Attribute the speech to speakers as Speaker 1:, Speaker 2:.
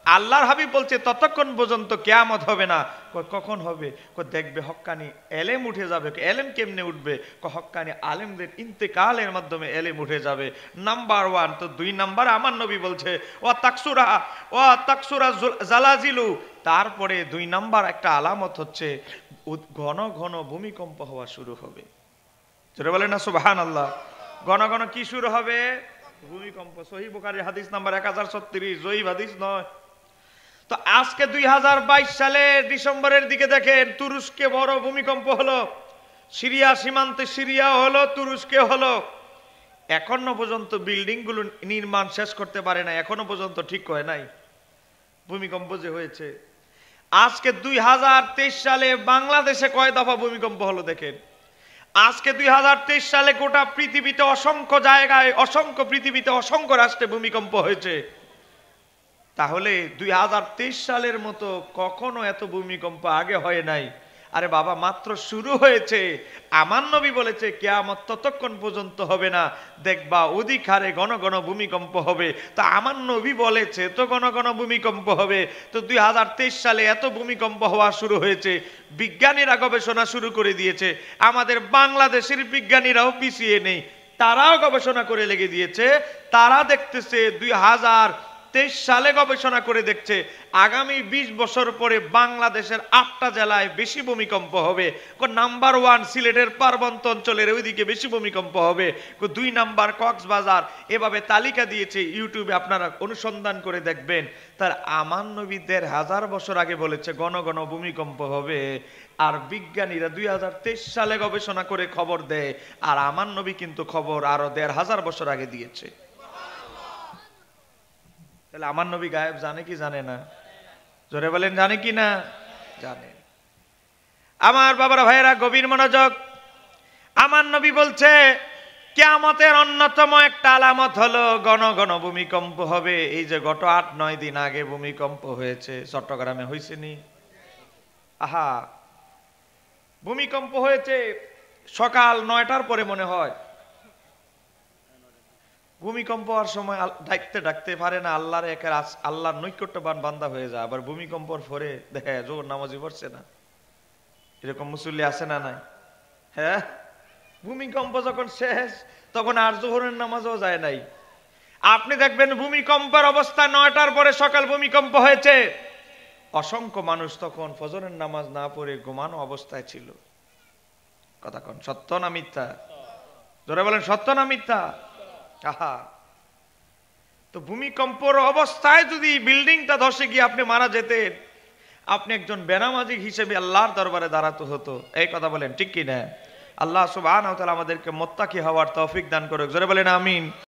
Speaker 1: আল্লাহর হাবিব বলছে ততক্ষণ পর্যন্ত কিয়ামত হবে না। কখন হবে? দেখবে হক্কানি এলেম উঠে যাবে। এলেম কেমনে উঠবে? হক্কানি আলেমদের ইন্তেকালের মাধ্যমে এলেম উঠে যাবে। নাম্বার 1। তো 2 নাম্বার আমার নবী বলছে ও তাকসুরা জালাজিলু। তারপরে 2 নাম্বার একটা আলামত হচ্ছে ঘন ঘন ভূমিকম্প হওয়া শুরু হবে। যেটা বলেন না সুবহানাল্লাহ। ঘন ঘন কি শুরু হবে? ভূমিকম্প। সহিহ বুখারীর হাদিস নাম্বার 1036, জয়ীফ হাদিস নয়। তো আজকে 2022 সালের ডিসেম্বরের দিকে দেখেন তুরস্কে বড় ভূমিকম্প হলো, সিরিয়া সীমান্তে সিরিয়া হলো, তুরস্কে হলো। এখনো পর্যন্ত বিল্ডিং গুলো নির্মাণ শেষ করতে পারে না, এখনো পর্যন্ত ঠিক হয় নাই। ভূমিকম্প যে হয়েছে আজকে 2023 সালে বাংলাদেশে কয় দফা ভূমিকম্প হলো দেখেন। আজকে 2023 সালে গোটা পৃথিবীতে অসংখ্য জায়গায়, অসংখ্য পৃথিবীতে অসংখ্য রাষ্ট্রে ভূমিকম্প হয়েছে। তাহলে 2023 সালের মতো কখনো এত ভূমিকম্প আগে হয় নাই। আরে বাবা, মাত্র শুরু হয়েছে। আমার নবী বলেছে কিয়ামত ততক্ষণ পর্যন্ত হবে না, দেখবা অধিক হারে ঘন ঘন ভূমিকম্প হবে। তো আমার নবী বলেছে তো ঘন ঘন ভূমিকম্প হবে। তো 2023 সালে এত ভূমিকম্প হওয়া শুরু হয়েছে, বিজ্ঞানীরা গবেষণা শুরু করে দিয়েছে। আমাদের বাংলাদেশের বিজ্ঞানীরাও পিছিয়ে নেই, তারাও গবেষণা করে লেগে দিয়েছে। তারা দেখতেছে 2023 সালে গবেষণা করে দেখছে আগামী 20 বছর পরে বাংলাদেশের 8টা জেলায় বেশি ভূমিকম্প হবে। নাম্বার 1 সিলেটের পার্বত্য অঞ্চলের ওইদিকে বেশি ভূমিকম্প হবে। 2 নাম্বার কক্সবাজার। এভাবে তালিকা দিয়েছে, ইউটিউবে আপনারা অনুসন্ধান করে দেখবেন। তার আমার নবী 1500 বছর আগে বলেছে ঘন ঘন ভূমিকম্প হবে, আর বিজ্ঞানীরা 2023 সালে গবেষণা করে খবর দেয়। আর আমার নবী কিন্তু খবর আরো 1500 বছর আগে দিয়েছে। তাহলে আমার নবী গায়েব জানে কি জানে না? জোরে বলেন, জানে কি না? জানে। আমার বাবারা ভাইয়েরা গভীর মনোযোগ। আমার নবী বলছে কিয়ামতের অন্যতম একটা আলামত হলো ঘন ঘন ভূমিকম্প হবে। এই যে গত 8-9 দিন আগে ভূমিকম্প হয়েছে চট্টগ্রামে, হয়েছে নি? আহা, ভূমিকম্প হয়েছে সকাল 9টার পরে মনে হয়। ভূমিকম্প হওয়ার সময় ডাকতে ডাকতে পারে না, আল্লাহর একের আল্লাহর নৈকট্যবান বান্দা হয়ে যায়। আবার ভূমিকম্পর পরে দেখে জোহর নামাজই পড়ছে না। এরকম মুসল্লি আছে না নাই? হ্যাঁ, ভূমিকম্প যখন শেষ তখন আর জোহরের নামাজও যায় নাই। আপনি দেখবেন ভূমিকম্পের অবস্থা 9টার পরে সকাল ভূমিকম্প হয়েছে, অসংখ্য মানুষ তখন ফজরের নামাজ না পড়ে ঘুমানো অবস্থায় ছিল। কথা কোন সত্য না মিথ্যা? জোরে বলেন, সত্য না মিথ্যা? আহা, তো ভূমিকম্পর অবস্থায় যদি বিল্ডিংটা ধসে গিয়ে আপনি মারা যেতেন, আপনি একজন বেনামাজি হিসেবে আল্লাহর দরবারে দাঁড়াতে হতো। এই কথা বলেন ঠিক কি না? আল্লাহ সুবহানাহু ওয়া তাআলা আমাদেরকে মুত্তাকি হওয়ার তৌফিক দান করুক। জোরে বলেন আমিন।